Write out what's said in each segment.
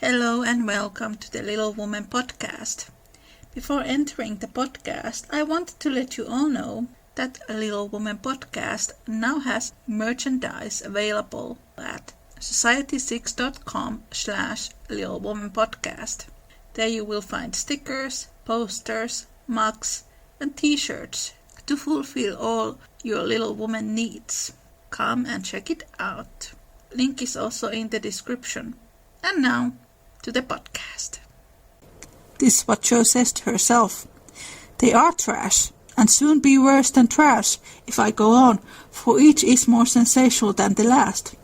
Hello and welcome to the Little Woman podcast. Before entering the podcast, I wanted to let you all know that a Little Woman podcast now has merchandise available at society6.com/littlewomanpodcast. There you will find stickers, posters, mugs and t-shirts to fulfill all your Little Woman needs. Come and check it out. Link is also in the description. And now, to the podcast. This is what Jo says to herself. They are trash, and soon be worse than trash, if I go on, for each is more sensational than the last.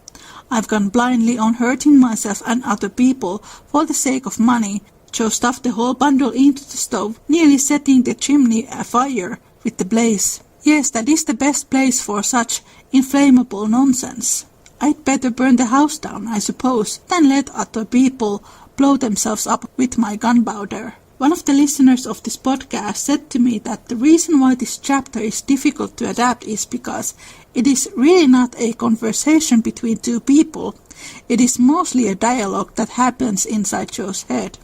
I've gone blindly on hurting myself and other people for the sake of money. Jo stuffed the whole bundle into the stove, nearly setting the chimney afire with the blaze. Yes, that is the best place for such inflammable nonsense. I'd better burn the house down, I suppose, than let other people blow themselves up with my gunpowder. One of the listeners of this podcast said to me that the reason why this chapter is difficult to adapt is because it is really not a conversation between two people. It is mostly a dialogue that happens inside Jo's head.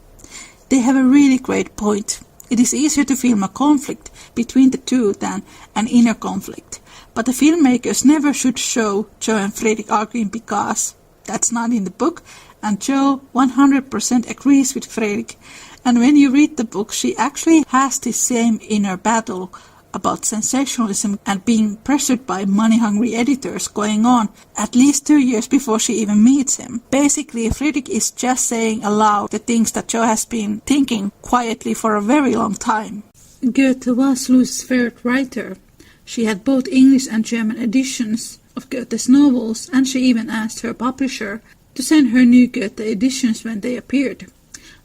They have a really great point. It is easier to film a conflict between the two than an inner conflict. But the filmmakers never should show Jo and Friedrich arguing because that's not in the book, and Jo 100% agrees with Friedrich. And when you read the book, she actually has this same inner battle about sensationalism and being pressured by money-hungry editors going on at least 2 years before she even meets him. Basically, Friedrich is just saying aloud the things that Jo has been thinking quietly for a very long time. Goethe was Louisa's favorite writer. She had both English and German editions of Goethe's novels, and she even asked her publisher to send her new Goethe editions when they appeared.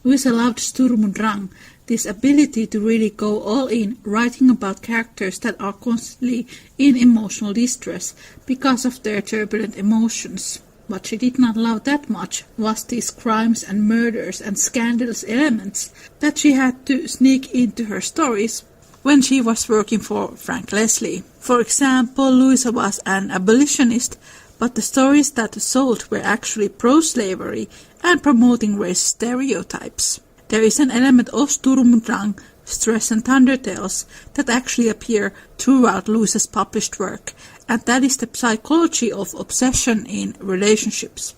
Louisa loved Sturm und Drang, this ability to really go all in, writing about characters that are constantly in emotional distress because of their turbulent emotions. What she did not love that much was these crimes and murders and scandalous elements that she had to sneak into her stories when she was working for Frank Leslie. For example, Louisa was an abolitionist, but the stories that sold were actually pro-slavery and promoting race stereotypes. There is an element of Sturm und Drang, stress and thunder tales that actually appear throughout Louisa's published work, and that is the psychology of obsession in relationships.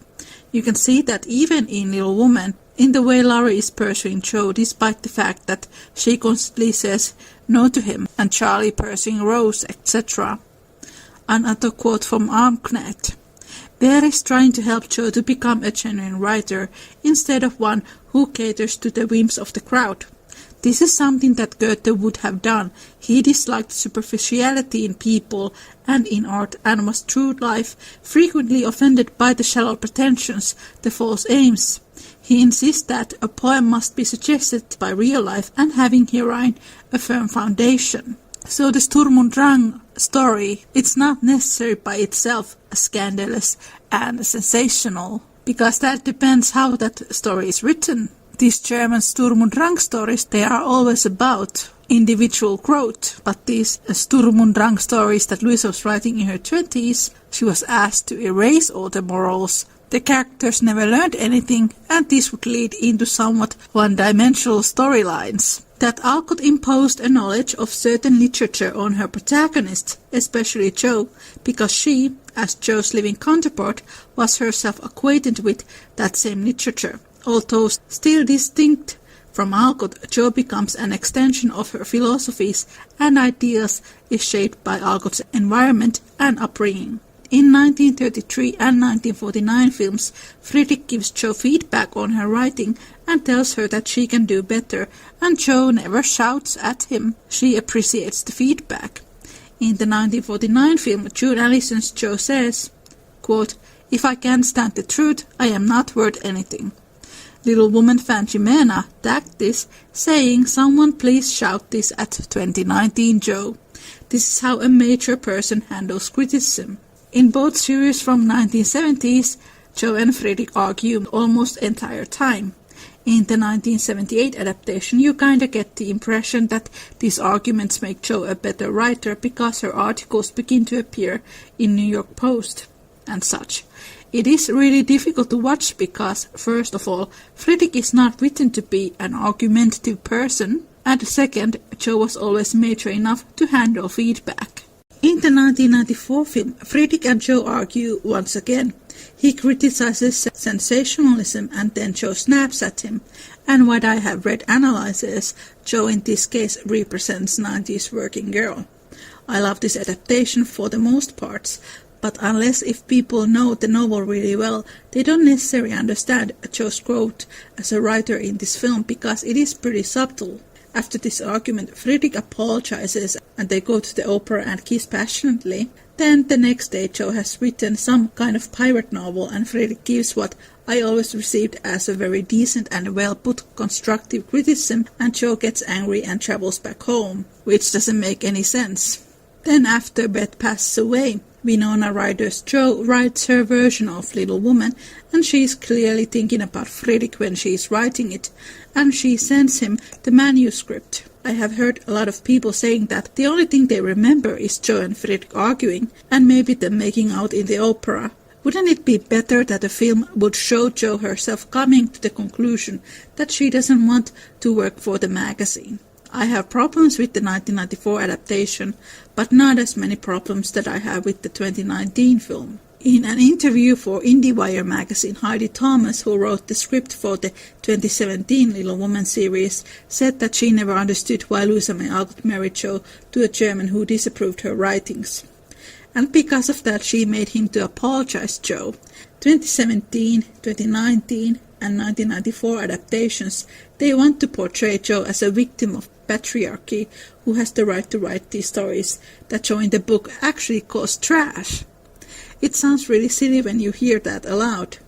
You can see that even in Little Woman, in the way Laurie is pursuing Jo despite the fact that she constantly says no to him, and Charlie pursuing Rose, etc. Another quote from Armknecht. Beth is trying to help Jo to become a genuine writer instead of one who caters to the whims of the crowd. This is something that Goethe would have done. He disliked superficiality in people and in art and was through life frequently offended by the shallow pretensions, the false aims. He insists that a poem must be suggested by real life and having herein a firm foundation. So the Sturm und Drang story, it's not necessarily by itself scandalous and sensational, because that depends how that story is written. These German Sturm und Drang stories, they are always about individual growth, but these Sturm und Drang stories that Louisa was writing in her 20s, she was asked to erase all the morals. The characters never learned anything, and this would lead into somewhat one-dimensional storylines. That Alcott imposed a knowledge of certain literature on her protagonists, especially Jo, because she, as Jo's living counterpart, was herself acquainted with that same literature. Although still distinct from Alcott, Jo becomes an extension of her philosophies and ideals is shaped by Alcott's environment and upbringing. In 1933 and 1949 films, Friedrich gives Jo feedback on her writing and tells her that she can do better, and Jo never shouts at him. She appreciates the feedback. In the 1949 film, June Allison's Jo says, quote, "If I can't stand the truth, I am not worth anything." Little Woman fan Jimena tagged this, saying, "Someone please shout this at 2019 Jo." This is how a mature person handles criticism. In both series from 1970s, Jo and Friedrich argue almost entire time. In the 1978 adaptation, you kinda get the impression that these arguments make Jo a better writer because her articles begin to appear in New York Post and such. It is really difficult to watch because, first of all, Friedrich is not written to be an argumentative person, and second, Joe was always mature enough to handle feedback. In the 1994 film, Friedrich and Joe argue once again. He criticizes sensationalism and then Joe snaps at him, and what I have read analyzes, Joe in this case represents 90s working girl. I love this adaptation for the most parts, but unless if people know the novel really well, they don't necessarily understand Joe's growth as a writer in this film because it is pretty subtle. After this argument, Friedrich apologizes and they go to the opera and kiss passionately. Then the next day Joe has written some kind of pirate novel and Friedrich gives what I always received as a very decent and well put constructive criticism, and Joe gets angry and travels back home, which doesn't make any sense. Then after Beth passes away, Winona Ryder's Joe writes her version of Little Woman, and she is clearly thinking about Friedrich when she is writing it, and she sends him the manuscript. I have heard a lot of people saying that the only thing they remember is Joe and Friedrich arguing, and maybe them making out in the opera. Wouldn't it be better that the film would show Joe herself coming to the conclusion that she doesn't want to work for the magazine? I have problems with the 1994 adaptation, but not as many problems that I have with the 2019 film. In an interview for IndieWire magazine, Heidi Thomas, who wrote the script for the 2017 Little Woman series, said that she never understood why Louisa May Alcott married Joe to a German who disapproved her writings. And because of that, she made him to apologize to Joe. 2017, 2019, and 1994 adaptations, they want to portray Joe as a victim of patriarchy who has the right to write these stories that Joe in the book actually calls trash. It sounds really silly when you hear that aloud.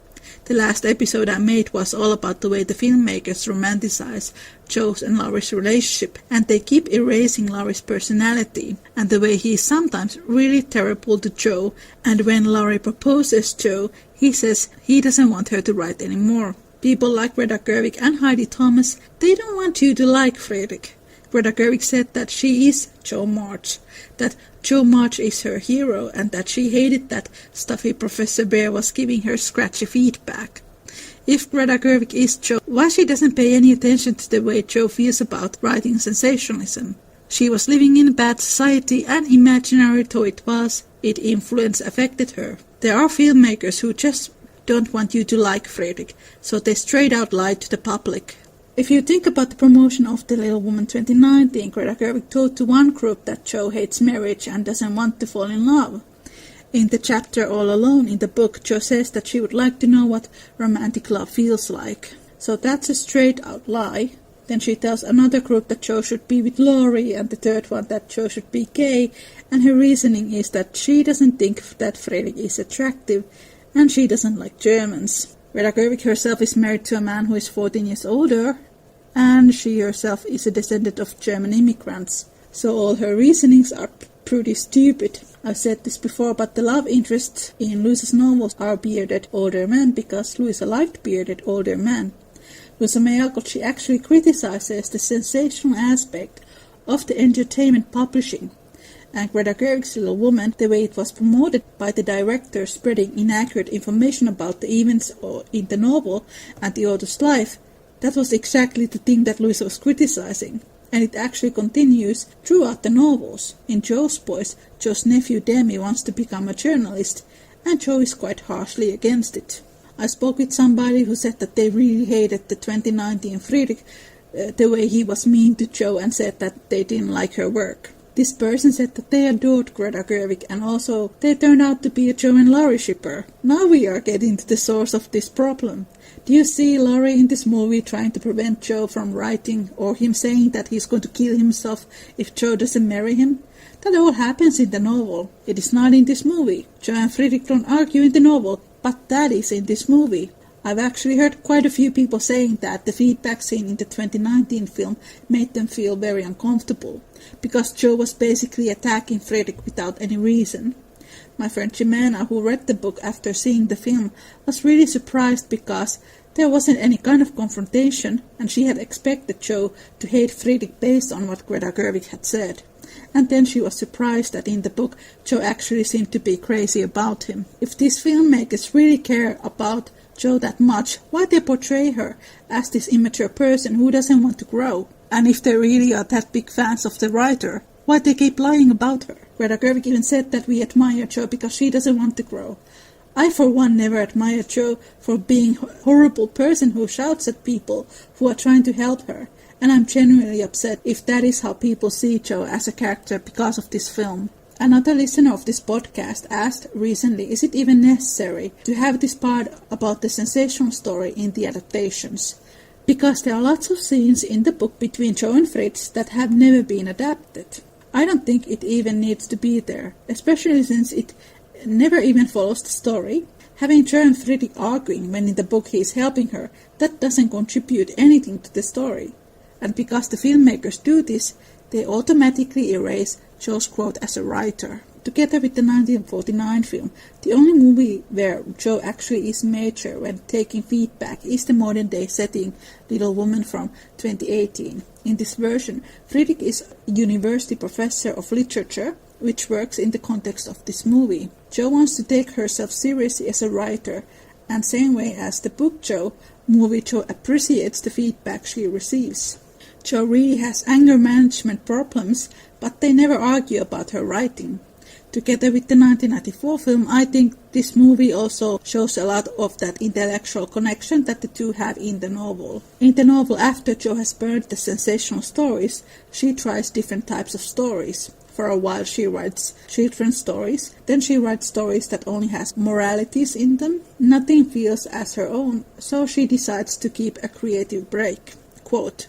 The last episode I made was all about the way the filmmakers romanticize Joe's and Laurie's relationship, and they keep erasing Laurie's personality, and the way he is sometimes really terrible to Joe, and when Laurie proposes Joe, he says he doesn't want her to write anymore. People like Greta Gerwig and Heidi Thomas, they don't want you to like Friedrich. Greta Gerwig said that she is Joe March, that Joe March is her hero, and that she hated that stuffy Professor Bear was giving her scratchy feedback. If Greta Gerwig is Joe, why she doesn't pay any attention to the way Joe feels about writing sensationalism? She was living in bad society, and imaginary though it was, its influence affected her. There are filmmakers who just don't want you to like Friedrich, so they straight out lied to the public. If you think about the promotion of The Little Woman 2019, Greta Gerwig told to one group that Joe hates marriage and doesn't want to fall in love. In the chapter All Alone in the book, Joe says that she would like to know what romantic love feels like. So that's a straight out lie. Then she tells another group that Joe should be with Laurie, and the third one that Joe should be gay, and her reasoning is that she doesn't think that Friedrich is attractive, and she doesn't like Germans. Greta Gerwig herself is married to a man who is 14 years older, and she herself is a descendant of German immigrants. So all her reasonings are pretty stupid. I've said this before, but the love interests in Louisa's novels are bearded older men because Louisa liked bearded older men. Louisa May Alcott, she actually criticizes the sensational aspect of the entertainment publishing. And Greta Gerwig's Little Woman, the way it was promoted by the director spreading inaccurate information about the events in the novel and the author's life, that was exactly the thing that Louisa was criticizing. And it actually continues throughout the novels. In Joe's Boys, Joe's nephew Demi wants to become a journalist, and Joe is quite harshly against it. I spoke with somebody who said that they really hated the 2019 Friedrich, the way he was mean to Joe, and said that they didn't like her work. This person said that they adored Greta Gerwig, and also they turned out to be a Joe and Laurie shipper. Now we are getting to the source of this problem. Do you see Laurie in this movie trying to prevent Joe from writing, or him saying that he's going to kill himself if Joe doesn't marry him? That all happens in the novel. It is not in this movie. Joe and Friedrich don't argue in the novel, but that is in this movie. I've actually heard quite a few people saying that the feedback scene in the 2019 film made them feel very uncomfortable, because Joe was basically attacking Friedrich without any reason. My friend Jimena, who read the book after seeing the film, was really surprised because there wasn't any kind of confrontation, and she had expected Joe to hate Friedrich based on what Greta Gerwig had said. And then she was surprised that in the book Joe actually seemed to be crazy about him. If these filmmakers really care about Joe that much, why they portray her as this immature person who doesn't want to grow? And if they really are that big fans of the writer, why they keep lying about her? Greta Gerwig even said that we admire Jo because she doesn't want to grow. I for one never admired Jo for being a horrible person who shouts at people who are trying to help her. And I'm genuinely upset if that is how people see Jo as a character because of this film. Another listener of this podcast asked recently, is it even necessary to have this part about the sensational story in the adaptations? Because there are lots of scenes in the book between Jo and Fritz that have never been adapted. I don't think it even needs to be there, especially since it never even follows the story. Having Jo and Friedrich arguing when in the book he is helping her, that doesn't contribute anything to the story. And because the filmmakers do this, they automatically erase Jo's quote as a writer. Together with the 1949 film, the only movie where Jo actually is mature when taking feedback is the modern-day setting Little Woman from 2018. In this version, Friedrich is a university professor of literature, which works in the context of this movie. Jo wants to take herself seriously as a writer, and same way as the book Jo, movie Jo appreciates the feedback she receives. Jo really has anger management problems, but they never argue about her writing. Together with the 1994 film, I think this movie also shows a lot of that intellectual connection that the two have in the novel. In the novel, after Jo has burned the sensational stories, she tries different types of stories. For a while she writes children's stories, then she writes stories that only has moralities in them. Nothing feels as her own, so she decides to keep a creative break. Quote,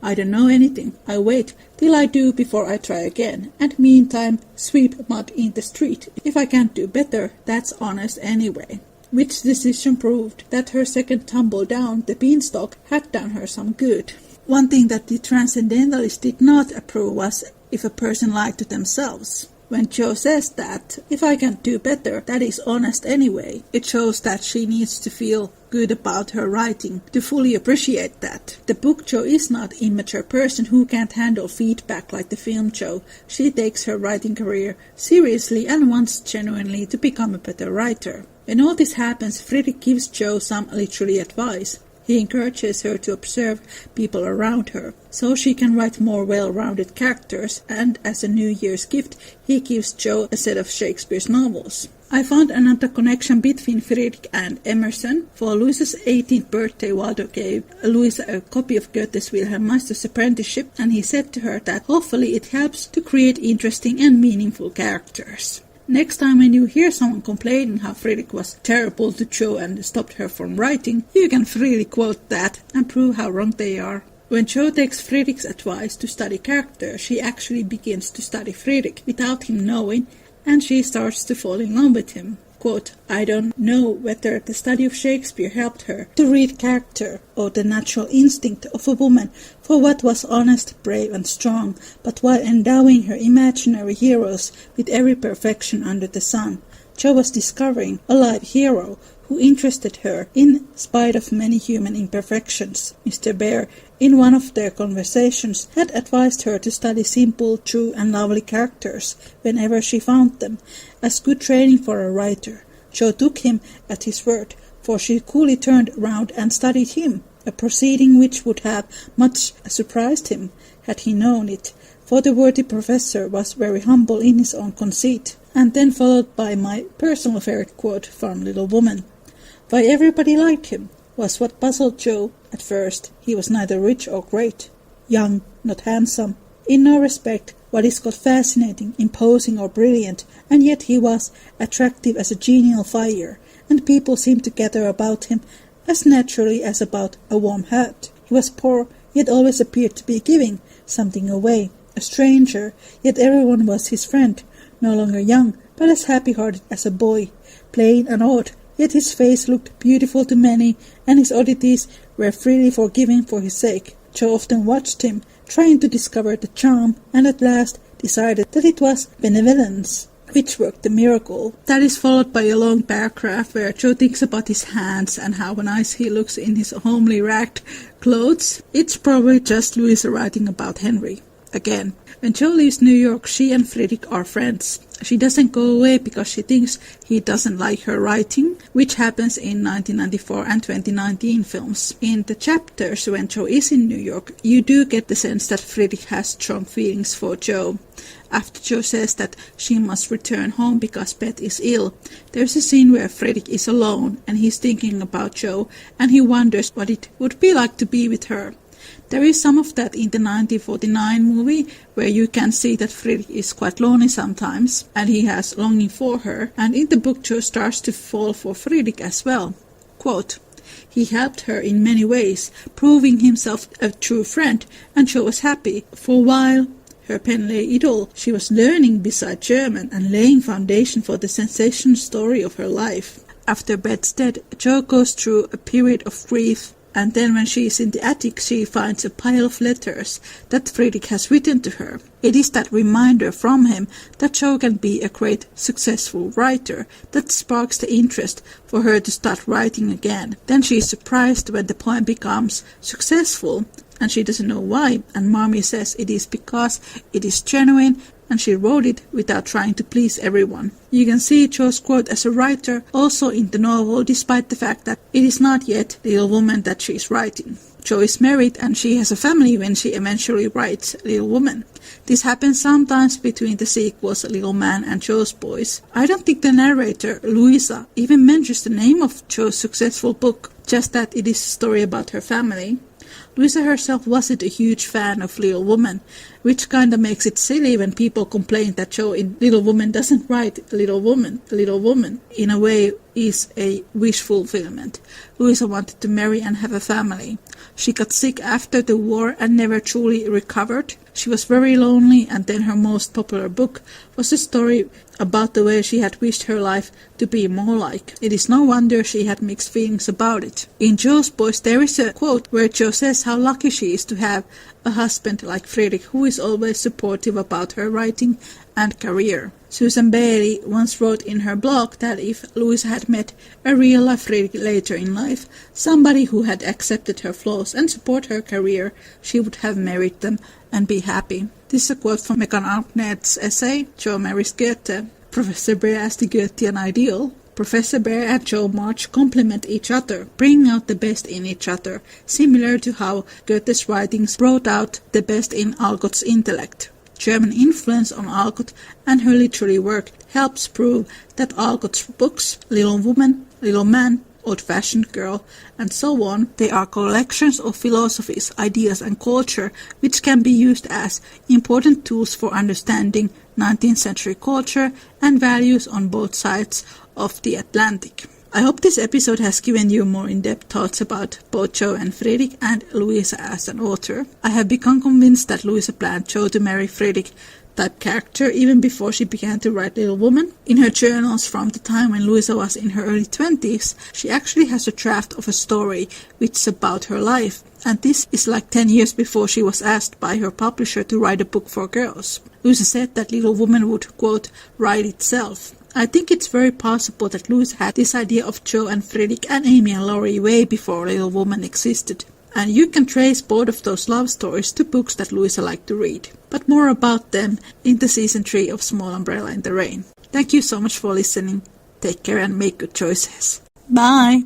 I don't know anything. I wait till I do before I try again, and meantime sweep mud in the street. If I can't do better, that's honest anyway. Which decision proved that her second tumble down the beanstalk had done her some good. One thing that the Transcendentalists did not approve was if a person lied to themselves. When Jo says that, if I can't do better, that is honest anyway, it shows that she needs to feel good about her writing to fully appreciate that. The book Jo is not an immature person who can't handle feedback like the film Jo. She takes her writing career seriously and wants genuinely to become a better writer. When all this happens, Friedrich gives Jo some literary advice. He encourages her to observe people around her, so she can write more well-rounded characters, and as a New Year's gift, he gives Jo a set of Shakespeare's novels. I found another connection between Friedrich and Emerson. For Louisa's 18th birthday, Waldo gave Louisa a copy of Goethe's Wilhelm Meister's Apprenticeship, and he said to her that hopefully it helps to create interesting and meaningful characters. Next time when you hear someone complaining how Friedrich was terrible to Jo and stopped her from writing, you can freely quote that and prove how wrong they are. When Jo takes Friedrich's advice to study character, she actually begins to study Friedrich without him knowing, and she starts to fall in love with him. Quote, I don't know whether the study of Shakespeare helped her to read character or the natural instinct of a woman for what was honest, brave and strong, but while endowing her imaginary heroes with every perfection under the sun, Jo was discovering a live hero who interested her in spite of many human imperfections. Mr. Bear, in one of their conversations, had advised her to study simple, true and lovely characters whenever she found them, as good training for a writer. Jo took him at his word, for she coolly turned round and studied him, a proceeding which would have much surprised him had he known it, for the worthy professor was very humble in his own conceit. And then followed by my personal favorite quote from Little Woman. Why everybody liked him was what puzzled Jo at first. He was neither rich or great, young, not handsome, in no respect what is called fascinating, imposing or brilliant, and yet he was attractive as a genial fire, and people seemed to gather about him as naturally as about a warm hat. He was poor, yet always appeared to be giving something away, a stranger, yet everyone was his friend, no longer young, but as happy-hearted as a boy, plain and odd, yet his face looked beautiful to many, and his oddities were freely forgiven for his sake. Jo often watched him, trying to discover the charm, and at last decided that it was benevolence which worked the miracle. That is followed by a long paragraph where Jo thinks about his hands and how nice he looks in his homely ragged clothes. It's probably just Louisa writing about Henry. again. When Jo leaves New York, she and Friedrich are friends. She doesn't go away because she thinks he doesn't like her writing, which happens in 1994 and 2019 films. In the chapters when Jo is in New York, you do get the sense that Friedrich has strong feelings for Jo. After Jo says that she must return home because Beth is ill, there's a scene where Friedrich is alone and he's thinking about Jo and he wonders what it would be like to be with her. There is some of that in the 1949 movie, where you can see that Friedrich is quite lonely sometimes, and he has longing for her, and in the book Jo starts to fall for Friedrich as well. Quote, "He helped her in many ways, proving himself a true friend, and Jo was happy. For a while, her pen lay idle. She was learning beside German and laying foundation for the sensation story of her life." After Beth's death, Jo goes through a period of grief, and then when she is in the attic, she finds a pile of letters that Friedrich has written to her. It is that reminder from him that Jo can be a great, successful writer that sparks the interest for her to start writing again. Then she is surprised when the poem becomes successful, and she doesn't know why, and Mommy says it is because it is genuine, and she wrote it without trying to please everyone. You can see Jo's growth as a writer also in the novel, despite the fact that it is not yet Little Woman that she is writing. Jo is married and she has a family when she eventually writes Little Woman. This happens sometimes between the sequels Little Man and Jo's Boys. I don't think the narrator, Louisa, even mentions the name of Jo's successful book, just that it is a story about her family. Louisa herself wasn't a huge fan of Little Woman, which kinda makes it silly when people complain that Jo in Little Woman doesn't write Little Woman. Little Woman, in a way, is a wish fulfillment. Louisa wanted to marry and have a family. She got sick after the war and never truly recovered. She was very lonely, and then her most popular book was a story about the way she had wished her life to be more like. It is no wonder she had mixed feelings about it. In Jo's Boys there is a quote where Jo says how lucky she is to have a husband like Friedrich who is always supportive about her writing and career. Susan Bailey once wrote in her blog that if Louisa had met a real-life Friedrich later in life, somebody who had accepted her flaws and support her career, she would have married them and be happy. This is a quote from Megan Arknet's essay, Jo Marries Goethe. Professor Bear as the Goethean ideal. Professor Bear and Jo March complement each other, bringing out the best in each other, similar to how Goethe's writings brought out the best in Alcott's intellect. German influence on Alcott and her literary work helps prove that Alcott's books, Little Woman, Little Man, Old-Fashioned Girl, and so on, they are collections of philosophies, ideas and culture which can be used as important tools for understanding 19th century culture and values on both sides of the Atlantic. I hope this episode has given you more in-depth thoughts about both Jo and Friedrich and Louisa as an author. I have become convinced that Louisa planned Jo to marry Friedrich type character even before she began to write Little Woman. In her journals from the time when Louisa was in her early 20s, she actually has a draft of a story which is about her life, and this is like 10 years before she was asked by her publisher to write a book for girls. Louisa said that Little Woman would, quote, write itself. I think it's very possible that Louisa had this idea of Jo and Friedrich and Amy and Laurie way before Little Woman existed. And you can trace both of those love stories to books that Louisa liked to read. But more about them in the season 3 of Small Umbrella in the Rain. Thank you so much for listening. Take care and make good choices. Bye!